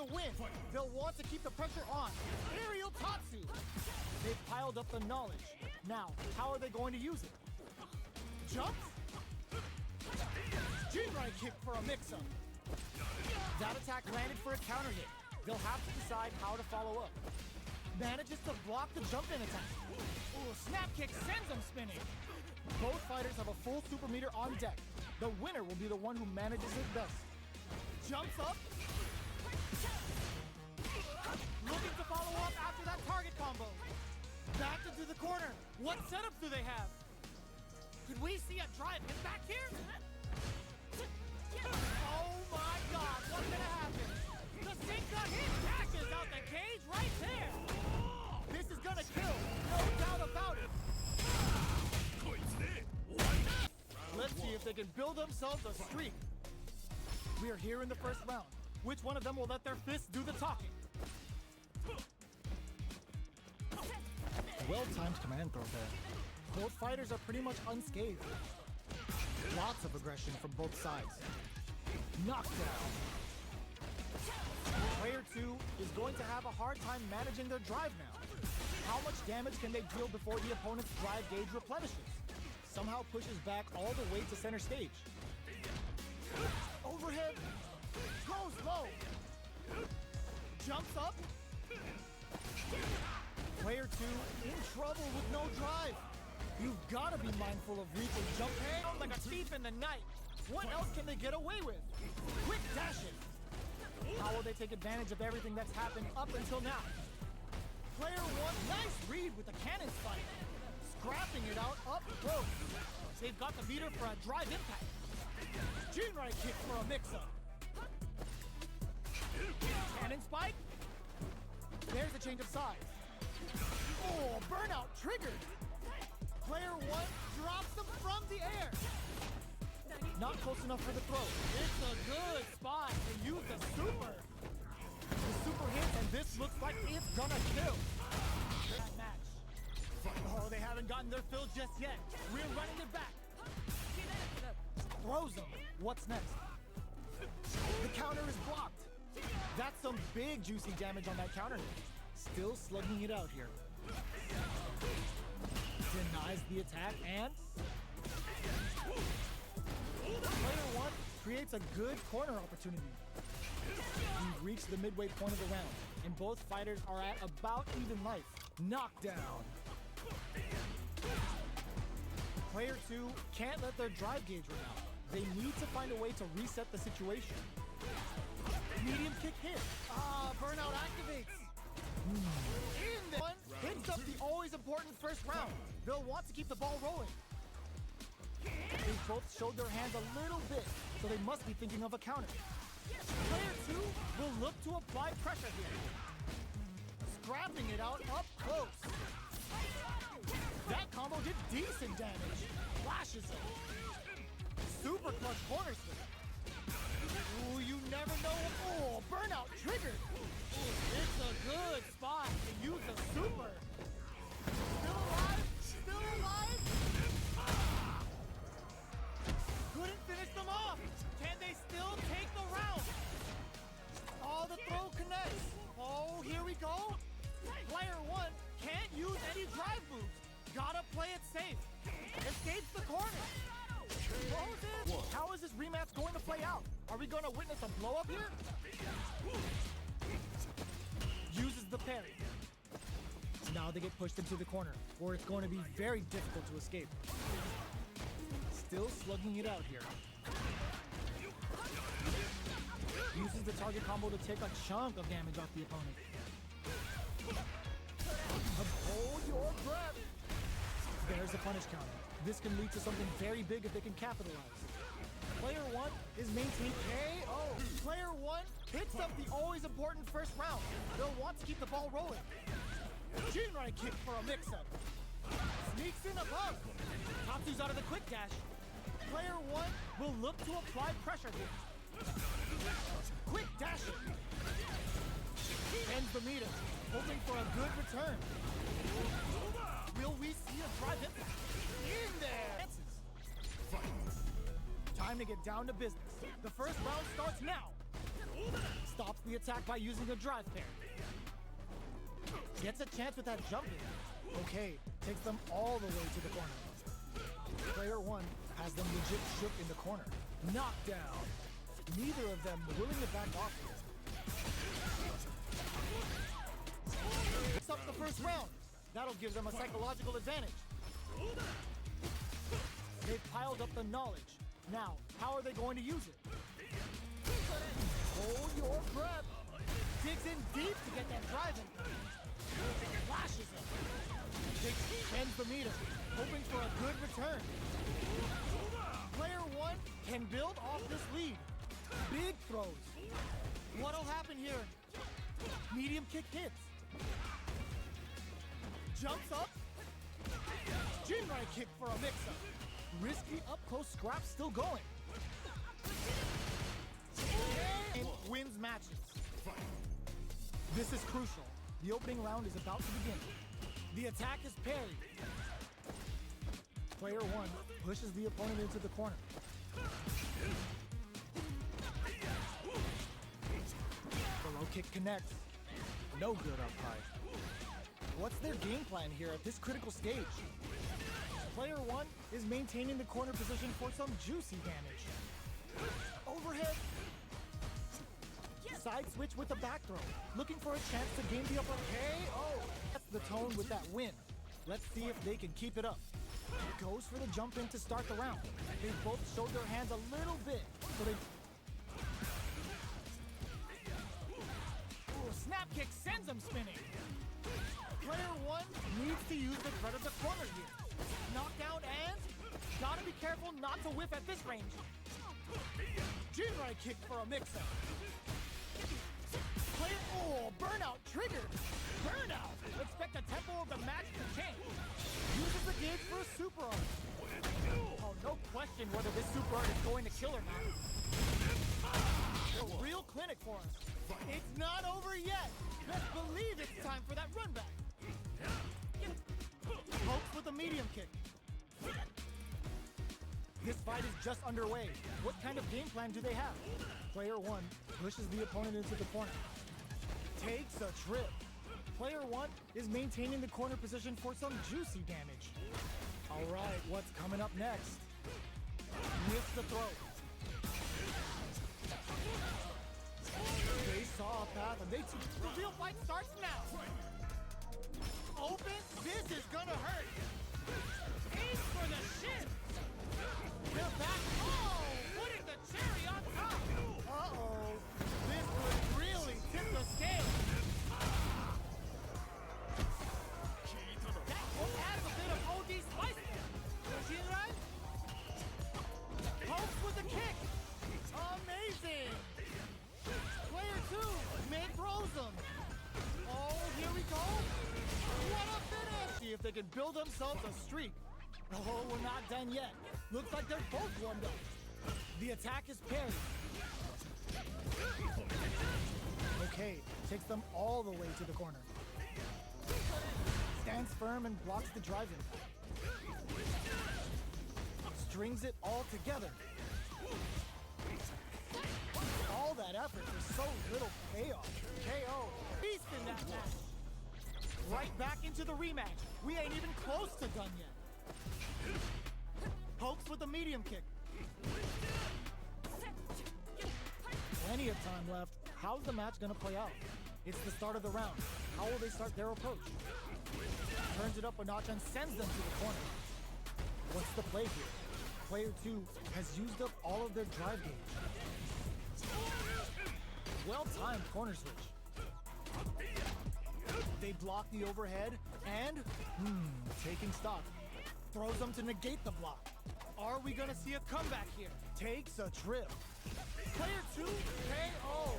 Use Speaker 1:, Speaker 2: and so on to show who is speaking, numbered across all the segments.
Speaker 1: to win. They'll want to keep the pressure on. Aerial Tatsu! They've piled up the knowledge. Now, how are they going to use it? Jumps? Jinrai kick for a mix-up. That attack landed for a counter hit. They'll have to decide how to follow up. Manages to block the jump-in attack. Ooh, snap kick sends them spinning. Both fighters have a full super meter on deck. The winner will be the one who manages it best. Jumps up. Looking to follow up after that target combo. Back into the corner. What setups do they have? Could we see a drive hit back here? Oh my god, what's gonna happen? The Sinka hit dashes out the cage right there. This is gonna kill, no doubt about it. Let's see if they can build themselves a streak. We are here in the first round. Which one of them will let their fists do the talking? Well-timed command throw there. Both fighters are pretty much unscathed. Lots of aggression from both sides. Knockdown. Player 2 is going to have a hard time managing their drive now. How much damage can they deal before the opponent's drive gauge replenishes? Somehow pushes back all the way to center stage. Overhead. Goes low. Jumps up. Player 2 in trouble with no drive. You've got to be mindful of reach and jump hang like a thief in the night. What else can they get away with? Quick dashing. How will they take advantage of everything that's happened up until now? Player 1, nice read with the cannon spike. Scrapping it out up close. They've got the meter for a drive impact. Jinrai kick for a mix-up. Cannon spike. There's a change of size. Oh, burnout triggered. Player 1 drops them from the air. Not close enough for the throw. It's a good spot to use the super. The super hits, and this looks like it's gonna kill. That match. Oh, they haven't gotten their fill just yet. We're running it back. Throws them. What's next? The counter is blocked. That's some big juicy damage on that counter hit. Still slugging it out here. Denies the attack and... Player 1 creates a good corner opportunity. We've reached the midway point of the round, and both fighters are at about even life. Knockdown. Player 2 can't let their drive gauge run out. They need to find a way to reset the situation. Medium kick hit. Burnout activates. In the one, hits up the always important first round. They'll want to keep the ball rolling. They both showed their hands a little bit, so they must be thinking of a counter. Player 2 will look to apply pressure here. Scrapping it out up close. That combo did decent damage. Flashes him. Super clutch corner spin. Ooh, you never know. Oh, burnout triggered. It's a good spot to use a super. Still alive? Still alive? Couldn't finish them off. Can they still take the round? Oh, the throw connects. Oh, here we go. Player 1 can't use any drive moves. Gotta play it safe. Escapes the corner. How is this rematch going to play out? Are we going to witness a blow-up here? Uses the parry. Now they get pushed into the corner, where it's going to be very difficult to escape. Still slugging it out here. Uses the target combo to take a chunk of damage off the opponent. Hold your breath. There's a punish counter. This can lead to something very big if they can capitalize. Player 1 is maintaining KO. Player 1 hits up the always important first round. They'll want to keep the ball rolling. Jinrai kick for a mix-up. Sneaks in above. Tatsu's out of the quick dash. Player 1 will look to apply pressure here. Quick dashing. Ends the meter, hoping for a good return. Will we see a drive impact? In there! Time to get down to business. The first round starts now. Stops the attack by using a drive pair. Gets a chance with that jump in. Okay, takes them all the way to the corner. Player one has them legit shook in the corner. Knockdown. Neither of them willing to back off here. Picks up the first round. That'll give them a psychological advantage. They've piled up the knowledge. Now, how are they going to use it? Hold your breath. Digs in deep to get that drive in. Flashes him. Extends the meter, hoping for a good return. Player one can build off this lead. Big throws. What'll happen here? Medium kick hits. Jumps up. Jinrai kick for a mix-up. Risky up-close scrap still going. And wins matches. This is crucial. The opening round is about to begin. The attack is parried. Player one pushes the opponent into the corner. The low kick connects. No good up high. What's their game plan here at this critical stage? Player one is maintaining the corner position for some juicy damage. Overhead. Side switch with a back throw. Looking for a chance to gain the upper KO. That's the tone with that win. Let's see if they can keep it up. Goes for the jump in to start the round. They both showed their hands a little bit. So they... Ooh, snap kick sends them spinning. Player one needs to use the threat of the corner here. Knockdown and... Gotta be careful not to whiff at this range. Jinrai kick for a mix-up. Player... Oh, burnout triggered. Burnout. Expect the tempo of the match to change. Uses the gauge for a super art. Oh, no question whether this super art is going to kill or not. A real clinic for us. It's not over yet. Let's believe it's time for that run back. Pokes with a medium kick. This fight is just underway. What kind of game plan do they have? Player one pushes the opponent into the corner. Takes a trip. Player one is maintaining the corner position for some juicy damage. All right, what's coming up next? Whips the throw. They saw a path and the real fight starts now. Open, this is gonna hurt. Aim for the shin. They're back. Oh, putting the cherry on top. Uh-oh, this would really tip the scale. That adds a bit of OD spice. Jinrai pokes with a kick. Amazing. Player two, mid throws him. Oh, here we go. What a finish. See if they can build themselves a streak. Oh, we're not done yet. Looks like they're both warmed up. The attack is parried. Okay, takes them all the way to the corner. Stands firm and blocks the drive-in. Strings it all together. All that effort for so little payoff. KO. Beast in that match. Right back into the rematch. We ain't even close to done yet. Pokes with a medium kick. Plenty of time left. How's the match gonna play out? It's the start of the round. How will they start their approach? Turns it up a notch and sends them to the corner. What's the play here? Player two has used up all of their drive gauge. Well-timed corner switch. They block the overhead and, taking stock. Throws them to negate the block. Are we gonna see a comeback here? Takes a trip. Player two, KO.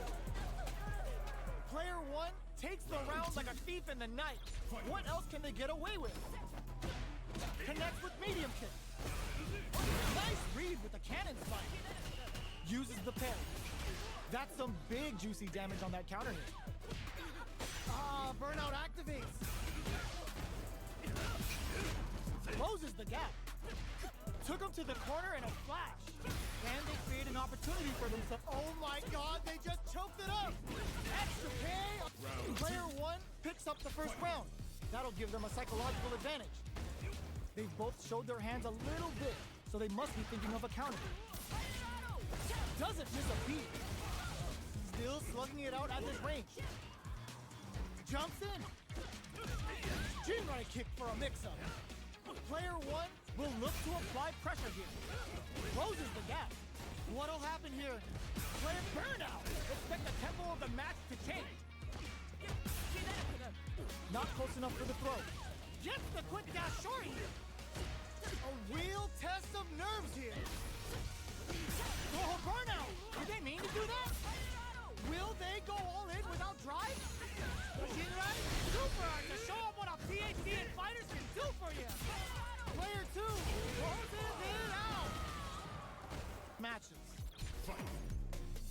Speaker 1: Player one takes the round like a thief in the night. What else can they get away with? Connects with medium kick. Nice read with the cannon spike. Uses the parry. That's some big juicy damage on that counter hit. Burnout activates. Closes the gap. Took him to the corner in a flash. And they create an opportunity for themselves. Oh my god, they just choked it up! Extra K! Player 1 picks up the first round. That'll give them a psychological advantage. They've both showed their hands a little bit, so they must be thinking of a counter. Doesn't miss a beat. Still slugging it out at this range. Jumps in. Jinrai kick for a mix-up. Player 1 will look to apply pressure here. Closes the gap. What'll happen here? Player burnout. Expect the tempo of the match to change. Not close enough for the throw. Gets the quick dash short here. A real test of nerves here. Oh, burnout. Did they mean to do that? Will they go all in without drive? Jinrai, super art to show them what a PhD in fighters can do for you. Player 2 closes it out. Matches.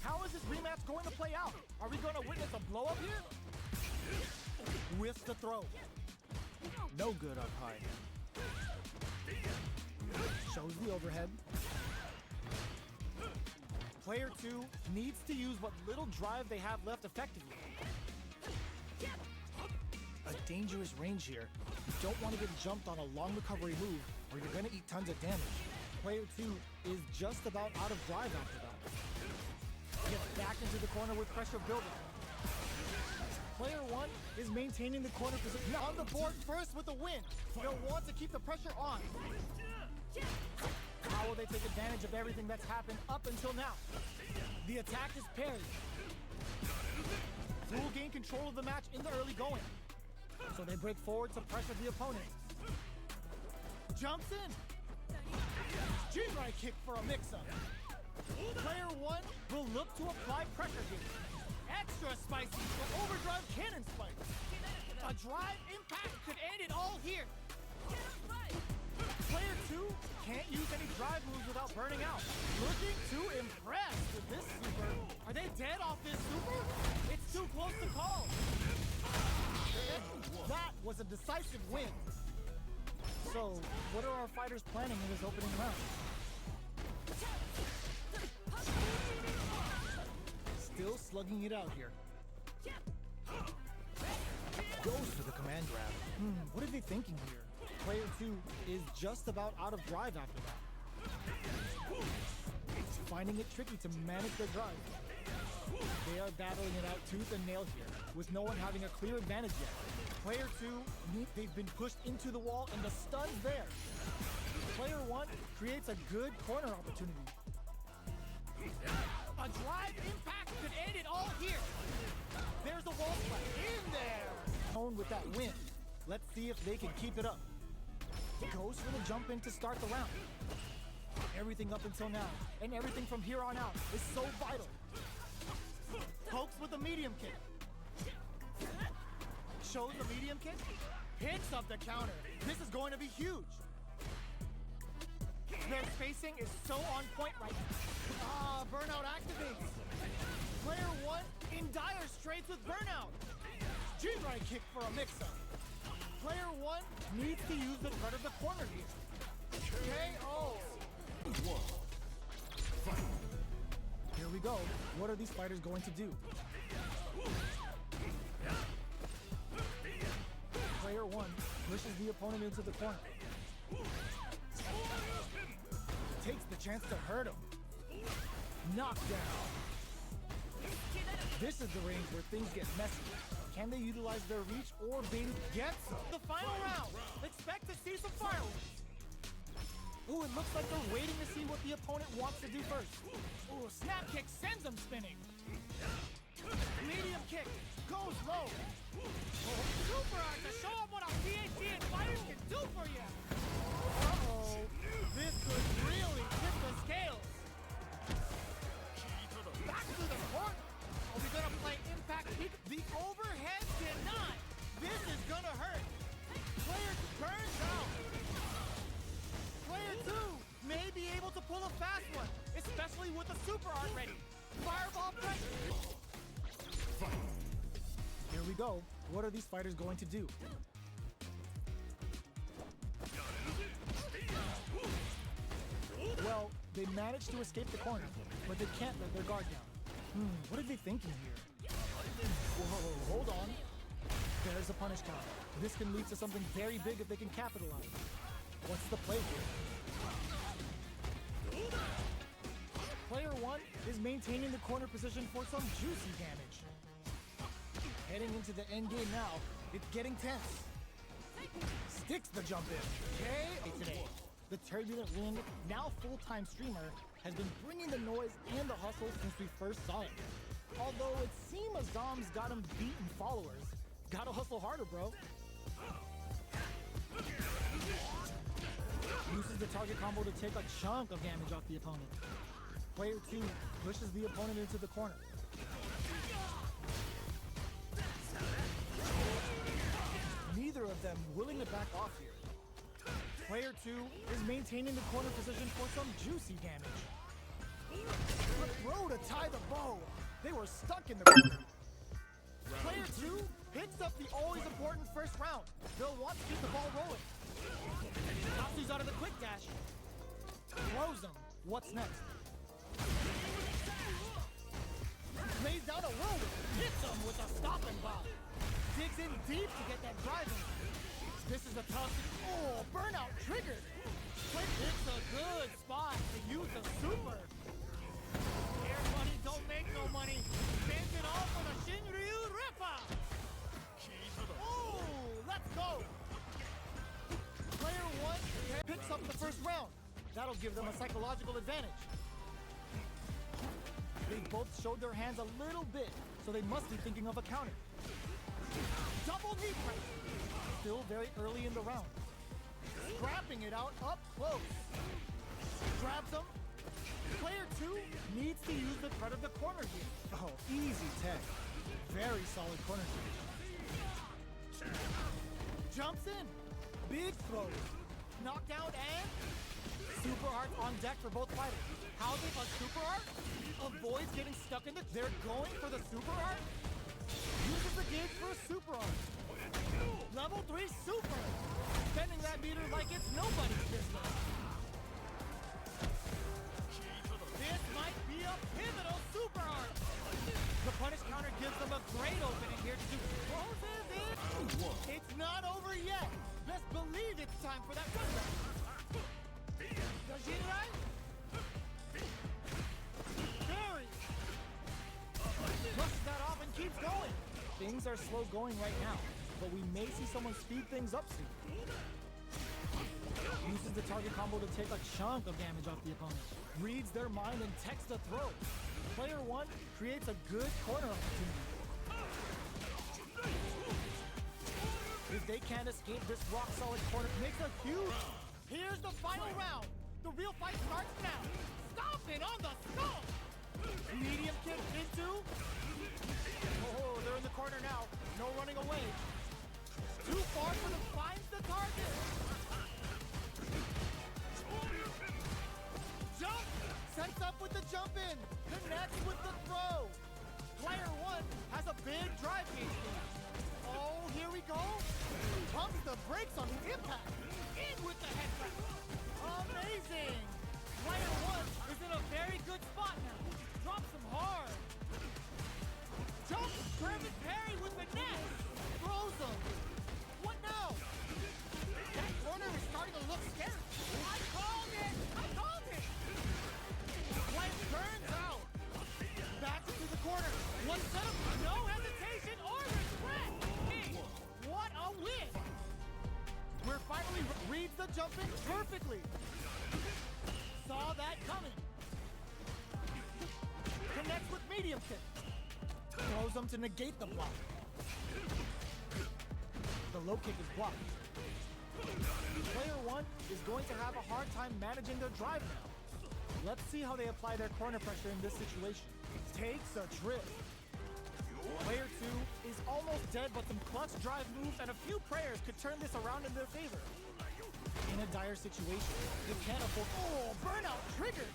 Speaker 1: How is this rematch going to play out? Are we going to witness a blow-up here? With the throw. No good up high. Shows the overhead. Player 2 needs to use what little drive they have left effectively. A dangerous range here. You don't want to get jumped on a long recovery move or you're going to eat tons of damage. Player 2 is just about out of drive after that. Gets back into the corner with pressure building. Player 1 is maintaining the corner position. On the board first with the win. They'll want to keep the pressure on. How will they take advantage of everything that's happened up until now? The attack is parried. Will gain control of the match in the early going. So they break forward to pressure the opponent. Jumps in. Jinrai kick for a mix-up. Player 1 will look to apply pressure here. Extra spicy for overdrive cannon spike. A drive impact could end it all here. Player 2 can't use any drive moves without burning out. Looking to impress with this super. Are they dead off this super? It's too close to call. That was a decisive win. So, what are our fighters planning in this opening round? Still slugging it out here. Goes for the command grab. What are they thinking here? Player 2 is just about out of drive after that. Finding it tricky to manage their drive. They are battling it out tooth and nail here, with no one having a clear advantage yet. Player 2, they've been pushed into the wall and the stun's there. Player 1 creates a good corner opportunity. A drive impact could end it all here. There's the wall spike in there. With that win. Let's see if they can keep it up. Goes for the jump in to start the round. Everything up until now, and everything from here on out is so vital. Pokes with a medium kick. Shows the medium kick. Picks up the counter. This is going to be huge. Their spacing is so on point right now. Burnout activates. Player 1 in dire straits with burnout. Jinrai kick for a mix-up. Player 1 needs to use the threat of the corner here. KO. Here we go. What are these fighters going to do? Player 1 pushes the opponent into the corner. Takes the chance to hurt him. Knockdown. This is the range where things get messy. Can they utilize their reach or bait gets the final round? Expect to see some fireworks. Ooh, it looks like they're waiting to see what the opponent wants to do first. Ooh, snap kick sends them spinning. Medium kick goes low. Super art to show them what a PhD in fighters can do for you. Uh-oh, this could really tip the scales. Back to the court. Are we gonna play impact peak? The overhead denied. This is gonna hurt. Player burns out. Player 2 may be able to pull a fast one, especially with the super art ready. Fireball pressure. Here we go. What are these fighters going to do? Well, they managed to escape the corner, but they can't let their guard down. What are they thinking here? Whoa, hold on. There's a punish counter. This can lead to something very big if they can capitalize. What's the play here? Player 1 is maintaining the corner position for some juicy damage. Heading into the end game now, it's getting tense. Sticks the jump in. Okay, today. The turbulent wind, now full-time streamer, has been bringing the noise and the hustle since we first saw it. Although it seems Azam's got him beat in followers. Gotta hustle harder, bro. Uses the target combo to take a chunk of damage off the opponent. Player 2 pushes the opponent into the corner. Neither of them willing to back off here. Player 2 is maintaining the corner position for some juicy damage. The throw to tie the bow. They were stuck in the corner. Player 2 picks up the always important first round. They'll want to keep the ball rolling. Natsu's out of the quick dash. Throws him. What's next? Lays down a whirlwind. Hits him with a stopping block. Digs in deep to get that drive in. This is a tough... Oh, burnout triggered. It's a good spot to use a super. Air money don't make no money. Spends it all for the Shinryu Ripper. Oh, let's go. Player 1 picks up the first round. That'll give them a psychological advantage. They both showed their hands a little bit, so they must be thinking of a counter. Double knee press. Still very early in the round. Scrapping it out up close. Grabs him. Player 2 needs to use the threat of the corner here. Oh, easy tech. Very solid corner here. Jumps in. Big throw. Knockdown and super art on deck for both fighters. Housing a super art. Avoids getting stuck in the... They're going for the super art. Uses the gauge for a super art. Level 3 super. Spending that meter like it's nobody's business. This might be a pivotal super art. The punish counter gives them a great opening here to do... Closes it. It's not over yet. Best believe it's time for that comeback. Does she right? Very. Brushes that off and keeps going. Things are slow going right now, but we may see someone speed things up soon. Uses the target combo to take a chunk of damage off the opponent. Reads their mind and techs the throw. Player 1 creates a good corner opportunity. If they can't escape this rock-solid corner, makes a huge... Here's the final round. The real fight starts now. Stomping on the skull. Medium kick into... Oh, they're in the corner now. No running away. Too far for them. Finds the target. Jump. Sets up with the jump in. Connects with the throw. Player 1 has a big drive gauge lead. Oh, here we go. Pumps the brakes on the impact. In with the head crack. Amazing. Player 1 is in a very good spot now. Drops him hard. Jump. Perfect parry with the net. Throws him. What now? That corner is starting to look scary. I called it. I called it. Life turns out. Back into the corner. One setup. No hesitation or regret. Hey, what a win. We're finally reads the jump in perfectly. Saw that coming. Connects with medium kick. Throws him to negate the block. The low kick is blocked. Player 1 is going to have a hard time managing their drive now. Let's see how they apply their corner pressure in this situation. Takes a trip. Player 2 is almost dead, but some clutch drive moves and a few prayers could turn this around in their favor. In a dire situation, they can't afford... Oh, burnout triggered!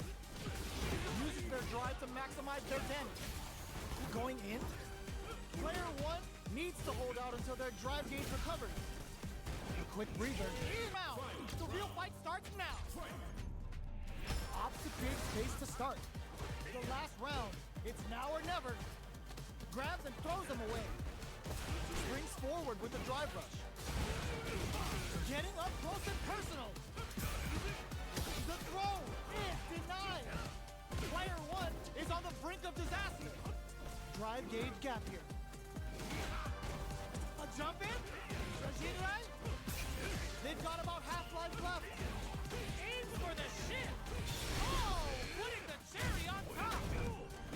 Speaker 1: Uses their drive to maximize their damage. Going in, player 1 needs to hold out until their drive gauge recovers. A quick breather. In out. The real fight starts now. to create space to start. The last round, it's now or never. Grabs and throws them away. Springs forward with the drive rush. Getting up close and personal. The throw is denied. Player 1 is on the brink of disaster. Drive gauge gap here. A jump in? Shajidrai? They've got about half life left. Aims for the shin. Oh, putting the cherry on top.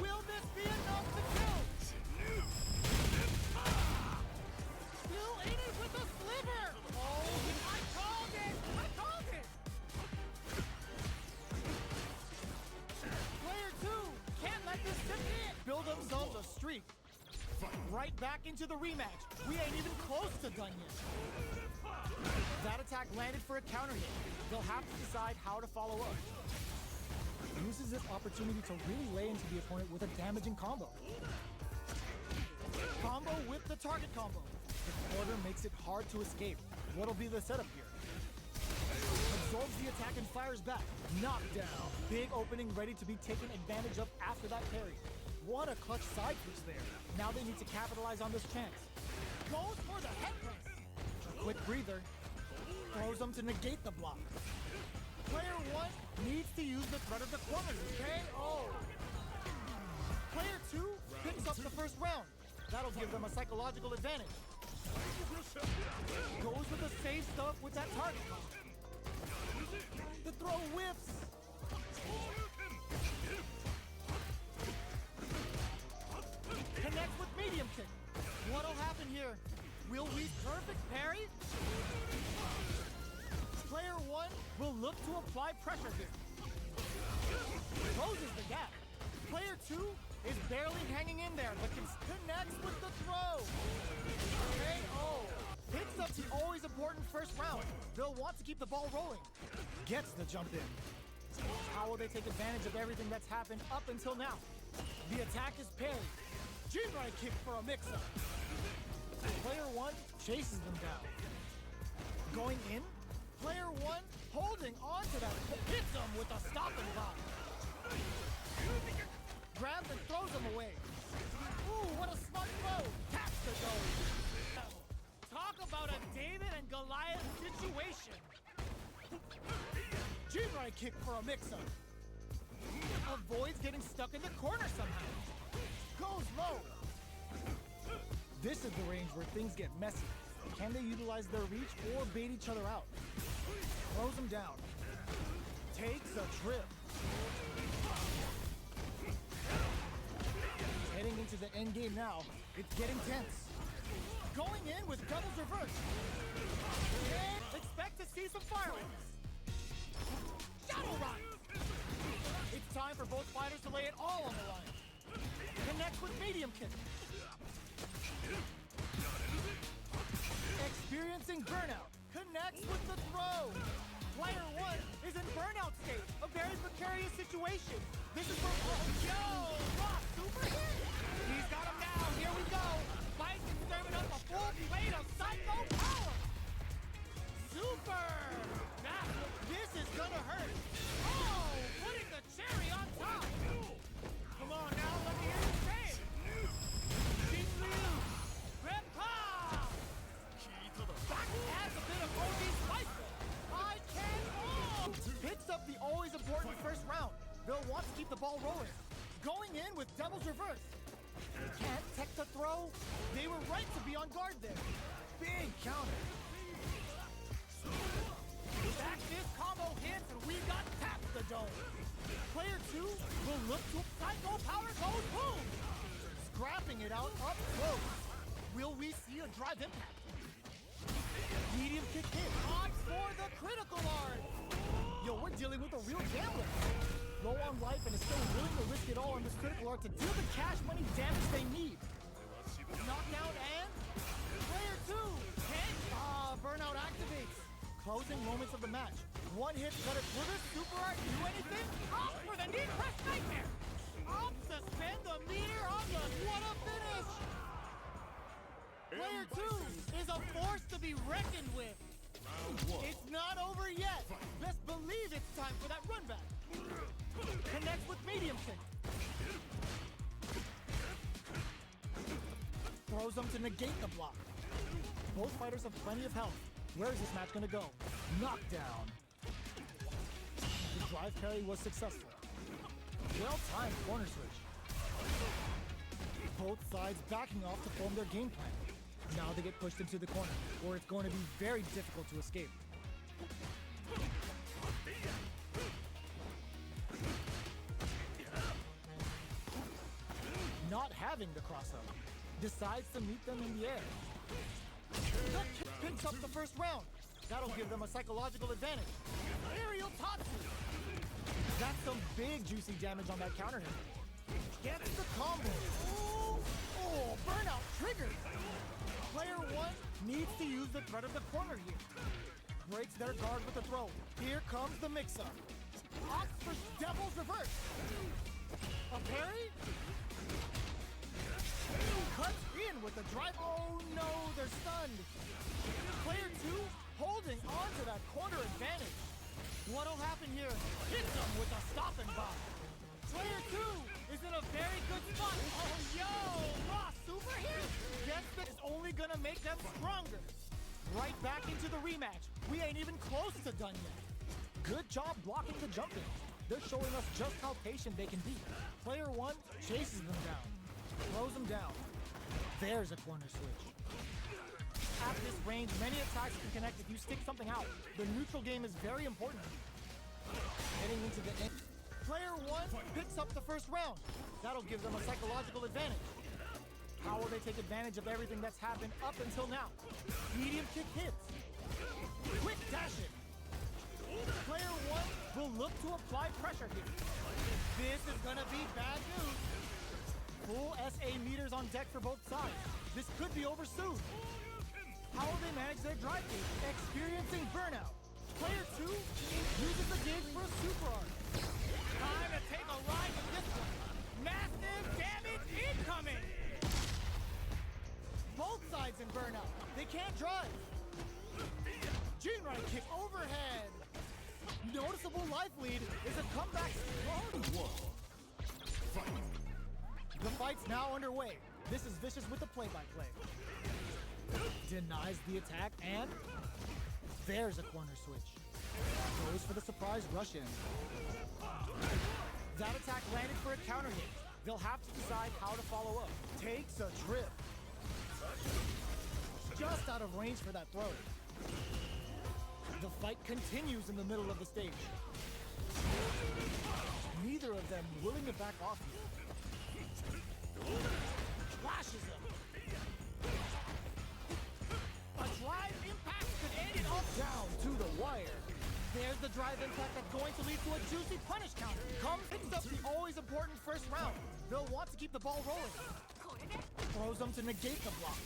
Speaker 1: Will this be enough to kill? Still in it with a sliver. Oh, I called it. I called it. Player 2 can't let this sit in. Build themselves a streak. Right back into the rematch. We ain't even close to done yet. That attack landed for a counter hit. They'll have to decide how to follow up. Uses this opportunity to really lay into the opponent with a damaging combo. Combo with the target combo. The quarter makes it hard to escape. What'll be the setup here? Absorbs the attack and fires back. Knockdown. Big opening ready to be taken advantage of after that parry. What a clutch side push there. Now they need to capitalize on this chance. Goes for the head press. A quick breather. Throws them to negate the block. Player 1 needs to use the threat of the corner. KO. Player 2 picks up the first round. That'll give them a psychological advantage. Goes with the safe stuff with that target. The throw whiffs. Connects with medium kick. What'll happen here? Will we perfect parry? Player 1 will look to apply pressure here. Closes the gap. Player 2 is barely hanging in there, but connects with the throw. KO. Picks up the always important first round. They'll want to keep the ball rolling. Gets the jump in. How will they take advantage of everything that's happened up until now? The attack is parried. Jinrai kick for a mix-up. Player 1 chases them down. Going in. Player 1 holding on to that. Hits them with a stop and block. Grabs and throws them away. Ooh, what a smart throw. Taps the goal. Talk about a David and Goliath situation. Jinrai kick for a mix-up. Avoids getting stuck in the corner somehow. Goes low. This is the range where things get messy. Can they utilize their reach or bait each other out? Throws them down. Takes a trip. Heading into the end game now. It's getting tense. Going in with doubles reverse. And expect to see some fireworks. Shadow Rock. It's time for both fighters to lay it all on the line. Connects with medium kick. Experiencing burnout. Connects with the throw. Player 1 is in burnout state. A very precarious situation. This is for Rock super hit. He's got him now. Here we go. Bison serving up a full plate of psycho power. Super. This is gonna hurt. Oh, putting the cherry on top. Come on now, let me hear you say it. Jin Ryu. Grandpa. Back adds a bit of OG spice. I can picks up the always important first round. They'll want to keep the ball rolling. Going in with doubles reverse. Can't tech the throw. They were right to be on guard there. Big counter. Back this combo hits and we got tapped the dome. Player 2 will look to psycho power goes boom. Scrapping it out up close. Will we see a drive impact? Medium kick hit. Odds for the critical art. Yo, we're dealing with a real gambler. Low on life and is still willing to risk it all on this critical art to deal the cash money damage they need. Knockdown and player 2 can't. Burnout activates. Closing moments of the match. One hit cut it. Will this super art do anything? Opt for the knee press nightmare. Opt suspend the meter on the what a finish. Player 2 is a force to be reckoned with. It's not over yet. Best believe it's time for that run back. Connects with medium kick. Throws them to negate the block. Both fighters have plenty of health. Where is this match gonna go? Knockdown. The drive parry was successful. Well-timed corner switch. Both sides backing off to form their game plan. Now they get pushed into the corner, where it's going to be very difficult to escape. Not having the cross-up, decides to meet them in the air. The kick picks up the first round. That'll give them a psychological advantage. Aerial Tatsu. That's some big juicy damage on that counter hit. Gets the combo. Oh, burnout triggered. Player one needs to use the threat of the corner here. Breaks their guard with a throw. Here comes the mix-up. Opts for Devil's Reverse. A parry? Cuts in with the drive. Oh no, they're stunned. Player two holding on to that corner advantage. What'll happen here? Hits them with a stop and bomb. Player two is in a very good spot. Oh yo, Raw super here. Guess this is only gonna make them stronger. Right back into the rematch. We ain't even close to done yet. Good job blocking the jumping. They're showing us just how patient they can be. Player one chases them down. Throws them down. There's a corner switch. At this range, many attacks can connect if you stick something out. The neutral game is very important. Heading into the end. Player one picks up the first round. That'll give them a psychological advantage. How will they take advantage of everything that's happened up until now? Medium kick hits. Quick dash it. Player one will look to apply pressure here. This is gonna be bad news. Full SA meters on deck for both sides. This could be over soon. How will they manage their drive gauge? Experiencing burnout. Player two uses the gauge for a super art. Time to take a ride with this one. Massive damage incoming. Both sides in burnout. They can't drive. Jinrai kick overhead. Noticeable life lead is a comeback. Whoa. The fight's now underway. This is Vicious with the play-by-play. Denies the attack, and there's a corner switch. Goes for the surprise rush in. That attack landed for a counter hit. They'll have to decide how to follow up. Takes a trip. Just out of range for that throw. The fight continues in the middle of the stage. Neither of them willing to back off here. Flashes him. A drive impact could end it all down to the wire. There's the drive impact that's going to lead to a juicy punish counter. Picks up the always important first round. They'll want to keep the ball rolling. Throws them to negate the block.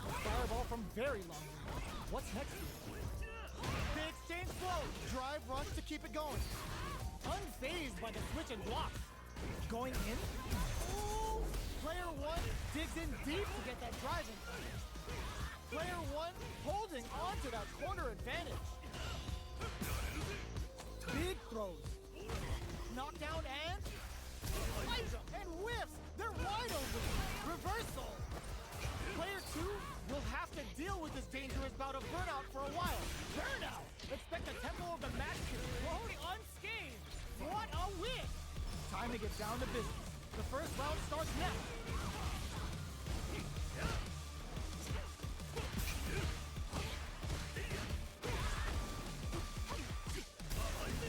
Speaker 1: A fireball from very long range. What's next here? They exchange blows. Drive rush to keep it going. Unfazed by the switch and block. Going in. Ooh. Player one digs in deep to get that drive in. Player one holding on to that corner advantage. Big throws. Knockdown and fights and whiffs. They're wide open. Reversal. Player two will have to deal with this dangerous bout of burnout for a while. Burnout. Expect the tempo of the match to flow unscathed. What a win. Time to get down to business. The first round starts now.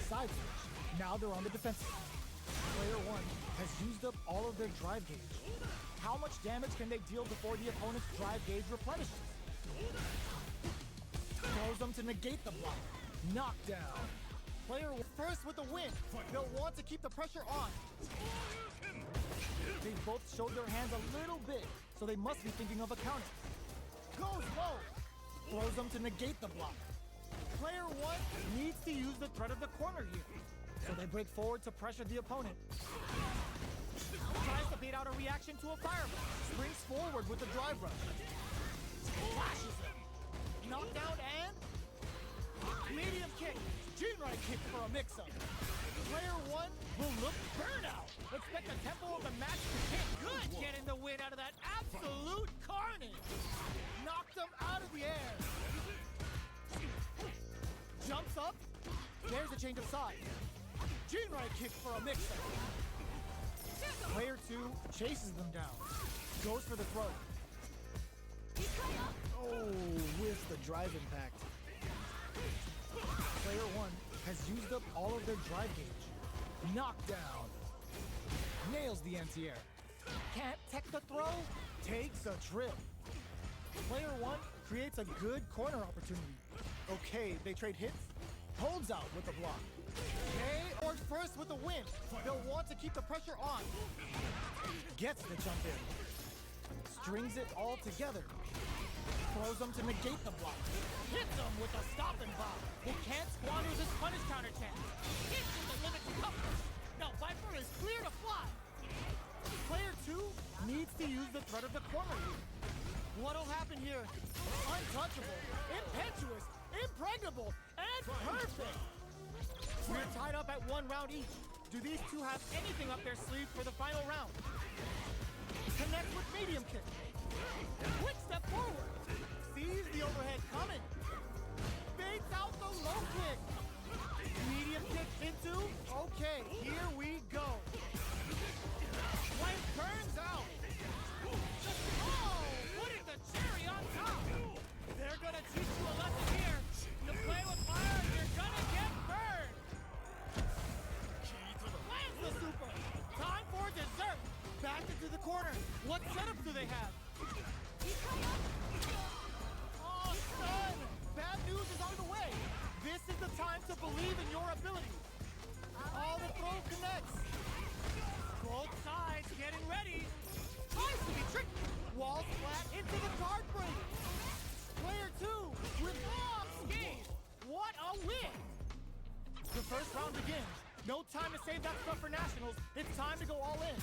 Speaker 1: Side switch. Now they're on the defensive. Player one has used up all of their drive gauge. How much damage can they deal before the opponent's drive gauge replenishes? Throws them to negate the block. Knockdown. Player first with the win. They'll want to keep the pressure on. They both showed their hands a little bit, so they must be thinking of a counter. Goes low. Throws them to negate the block. Player one needs to use the threat of the corner here, so they break forward to pressure the opponent. Tries to bait out a reaction to a fireball. Springs forward with the drive rush. Flashes him. Knockdown and medium kick. Jinrai kick for a mix-up. Player 1 will look burnout. Expect the tempo of the match to hit good. Getting the win out of that absolute carnage. Knocked him out of the air. Jumps up. There's a change of sides. Jinrai kick for a mix-up. Player 2 chases them down. Goes for the throw. Oh, with the drive impact. Player 1 has used up all of their drive gauge. Knockdown. Nails the anti-air. Can't tech the throw. Takes a trip. Player 1 creates a good corner opportunity. Okay, they trade hits. Holds out with the block. Okay, or first with the win. They'll want to keep the pressure on. Gets the jump in. Strings it all together. Throws them to negate the block. Hits them with a stop and bomb. He can't squander this punish counter chance. Hits with the limited cover. Now Viper is clear to fly. Player 2 needs to use the threat of the corner here. What'll happen here? Untouchable, impetuous, impregnable, and perfect. We're tied up at 1 round each. Do these two have anything up their sleeve for the final round? Connects with medium kick. Quick step forward. Sees the overhead coming. Baits out the low kick. Medium kick into. Okay, here we go. Flank burns out. Oh, putting the cherry on top. They're gonna teach you a lesson here. To play with fire, you're gonna get burned. Lands the super. Time for dessert. Back into the corner. What setup do they have? Oh, son! Bad news is on the way. This is the time to believe in your abilities. All the throw connects. Both sides getting ready. Tries to be tricky. Walls flat into the guard break. Player 2 with long skate. What a win! The first round begins. No time to save that stuff for nationals. It's time to go all in.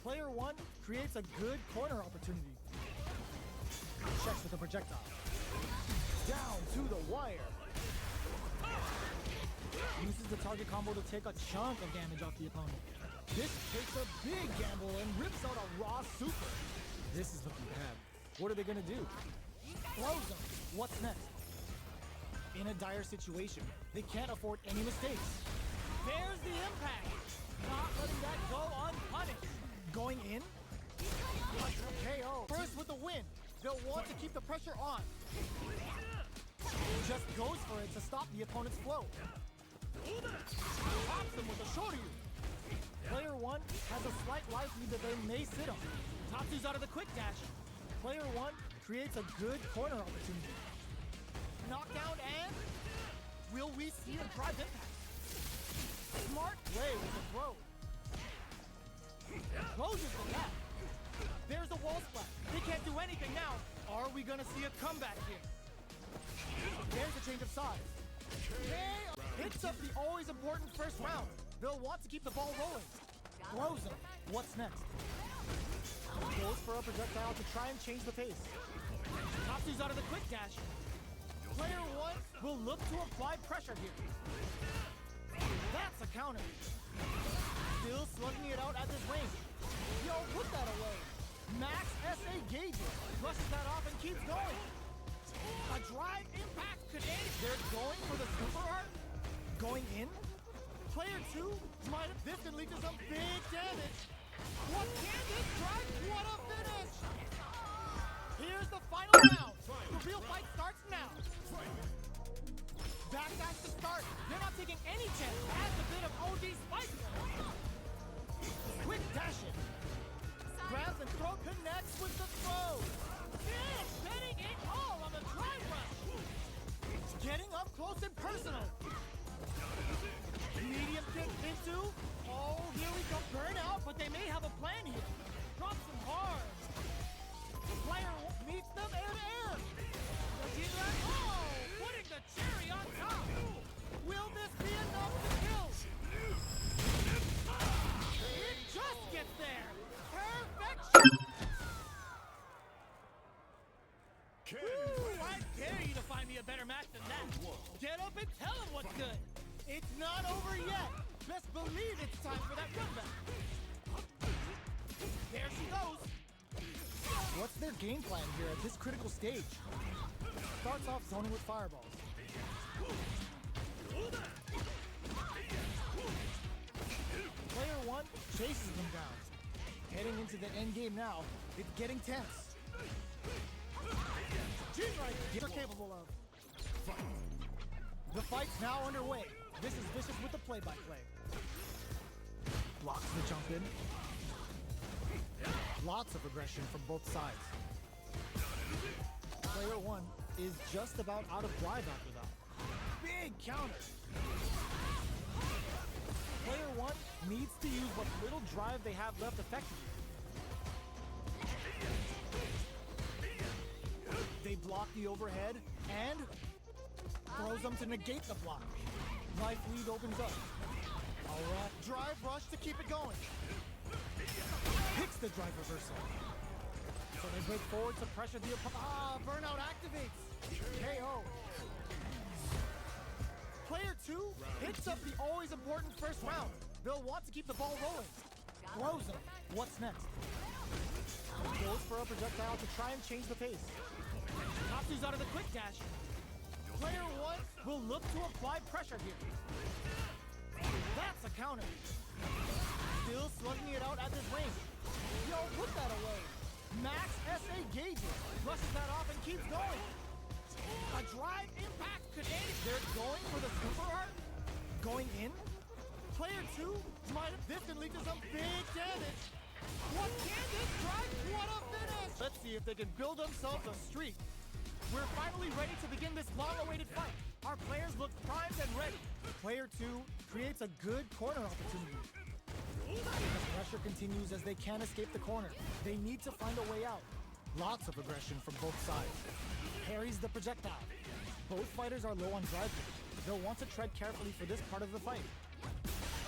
Speaker 1: Player 1 creates a good corner opportunity. Checks with the projectile. Down to the wire. Uses the target combo to take a chunk of damage off the opponent. This takes a big gamble and rips out a raw super. This is looking bad. What are they gonna do? Blows them. What's next? In a dire situation, they can't afford any mistakes. There's the impact. Not letting that go unpunished. Going in? KO. First with the win. They'll want to keep the pressure on. Just goes for it to stop the opponent's flow. Pops him with a shoryu. Player 1 has a slight life lead that they may sit on. Tatsu's out of the quick dash. Player 1 creates a good corner opportunity. Knockdown and... will we see a drive impact? Smart play with the throw. Closes the gap. There's a wall splat. They can't do anything now. Are we gonna see a comeback here? There's a change of sides. Hits up the always important first round. They'll want to keep the ball rolling. Throws him. What's next? Goes for a projectile to try and change the pace. Tatsu's out of the quick dash. Player 1 will look to apply pressure here. That's a counter. Still slugging it out at this range. Yo, put that away. Max SA gauges. Brushes that off and keeps going. A drive impact could end. They're going for the super art. Going in. Player 2 might have this can lead to some big damage. What can this drive? What a finish! Here's the final round. The real fight starts now. Backdash to start. They're not taking any chance. Adds a bit of OD spice. Quick dash it. Grabs and throw, connects with the throw. Man, betting it all on the drive rush. Getting up close and personal. Medium kick into. Oh, here we go. Burn out, but they may have a plan here. Drops them hard. Player meets them air to air. Oh, putting the cherry on top. Will this be enough to kill? It just gets there. Perfection. Woo, I dare you to find me a better match than that. Get up and tell him what's good. It's not over yet. Best believe it's time for that run back. There she goes. What's their game plan here at this critical stage? Starts off zoning with fireballs. Player 1 chases them down. Heading into the end game now, it's getting tense. Jinrai are capable of. The fight's now underway. This is Vicious with the play-by-play. Blocks the jump in. Lots of aggression from both sides. Player 1 is just about out of drive after that. Big counter. Player 1 needs to use what little drive they have left effectively. They block the overhead and throws them to negate the block. Life lead opens up. Alright, drive rush to keep it going. Hits the drive reversal. So they break forward to pressure the opponent. Burnout activates. KO. Player 2 hits up the always important first round. They'll want to keep the ball rolling. Throws him. What's next? Goes for a projectile to try and change the pace. Katsu's out of the quick dash. Player 1 will look to apply pressure here. That's a counter. Still slugging it out at this range. Yo, put that away. Max SA gauges. Brushes that off and keeps going. A drive impact could end. They're going for the super art. Going in. Player 2 might have this can lead to some big damage. What can this drive? What a finish! Let's see if they can build themselves a streak. We're finally ready to begin this long-awaited fight. Our players look primed and ready. Player 2 creates a good corner opportunity. The pressure continues as they can't escape the corner. They need to find a way out. Lots of aggression from both sides. Parries the projectile. Both fighters are low on drive gauge. They'll want to tread carefully for this part of the fight.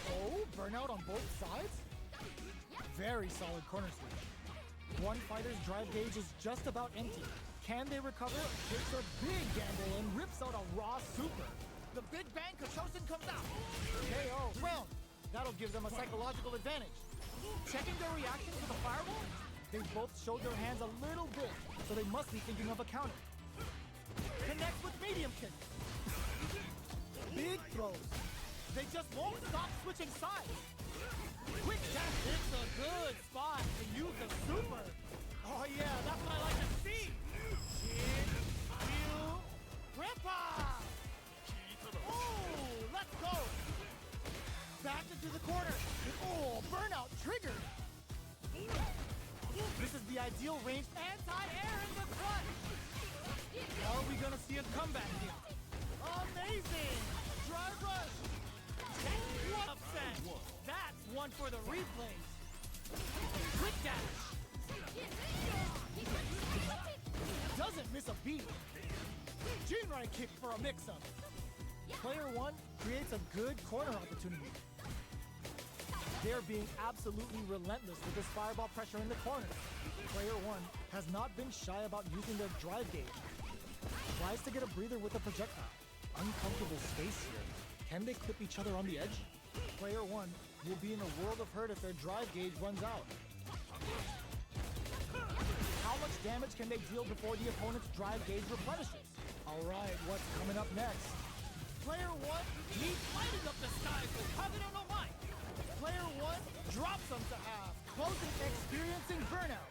Speaker 1: Oh, burnout on both sides? Very solid corner switch. One fighter's drive gauge is just about empty. Can they recover? Takes a big gamble and rips out a raw super. The Big Bang Kachosin comes out. KO. Round. That'll give them a psychological advantage. Checking their reaction to the fireball? They both showed their hands a little bit, so they must be thinking of a counter. Connects with medium kick. Big throws. They just won't stop switching sides. Quick dash. It's a good spot to use the super. Oh yeah, that's what I like to see. Shin, Ryu, Rippa! Oh, let's go! Back into the corner. Oh, burnout triggered. This is the ideal range. Anti-air in the front. Are we gonna see a comeback here? Amazing! Drive rush. What upset? That's one for the replays. Quick dash. Doesn't miss a beat. Jinrai kick for a mix-up. Player 1 creates a good corner opportunity. They're being absolutely relentless with this fireball pressure in the corner. Player 1 has not been shy about using their drive gauge. Tries to get a breather with a projectile. Uncomfortable space here. Can they clip each other on the edge? Player 1 will be in a world of hurt if their drive gauge runs out. How much damage can they deal before the opponent's drive gauge replenishes? Alright, what's coming up next? Player 1 he's lighting up the skies with Kagero no Mai. Player 1 drops them to half. Closing experiencing burnout.